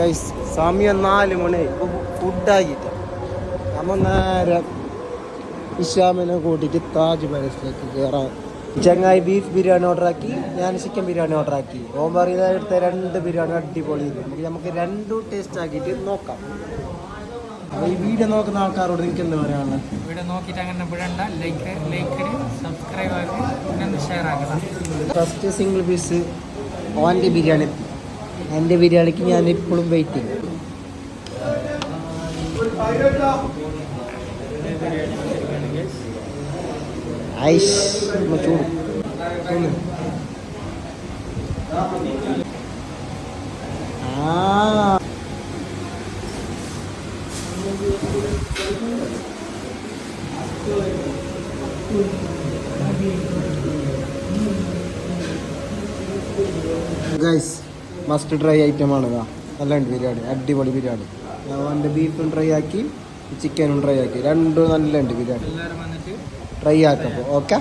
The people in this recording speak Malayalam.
ഗൈസ് സമയം 4 മണി ഫുഡാക്കിയിട്ട് നമ്മൾ നേരെ ഇഷാമിനെ കൂട്ടിയിട്ട് താജ് പാലസിലേക്ക് കയറാൻ. ചങ്ങായി ബീഫ് ബിരിയാണി ഓർഡർ ആക്കി, ഞാൻ ചിക്കൻ ബിരിയാണി ഓർഡർ ആക്കി. ഓൻ പറയുന്നത് എടുത്ത 2 ബിരിയാണി അടിപൊളി. നമുക്ക് രണ്ടും ടേസ്റ്റ് ആക്കിയിട്ട് നോക്കാം. ഈ വീഡിയോ നോക്കുന്ന ആൾക്കാരോട് നിങ്ങൾക്ക് എന്താ പറയാനുള്ളത്? വീഡിയോ നോക്കിയിട്ട് അങ്ങനെ വിടണ്ട, ലൈക്ക് സബ്സ്ക്രൈബ് ആക്കി പിന്നെ ഷെയർ ആക്കണം. ഫസ്റ്റ് സിംഗിൾ പീസ് ഓൻ്റെ ബിരിയാണി. എൻ്റെ ബിരിയാണിക്ക് ഞാൻ ഇപ്പോഴും വെയിറ്റ് ചെയ്യും. ഐഷ് ചൂട് ഗൈസ് മസ്റ്റ് ട്രൈ ഐറ്റമാണ്. നല്ലുണ്ട് ബിരിയാണി, അടിപൊളി ബിരിയാണി. എൻ്റെ ബീഫും ട്രൈ ആക്കി, ചിക്കനും ട്രൈ ആക്കി, രണ്ടും നല്ലുണ്ട് ബിരിയാണി. ട്രൈ ആക്കപ്പോൾ ഓക്കെ.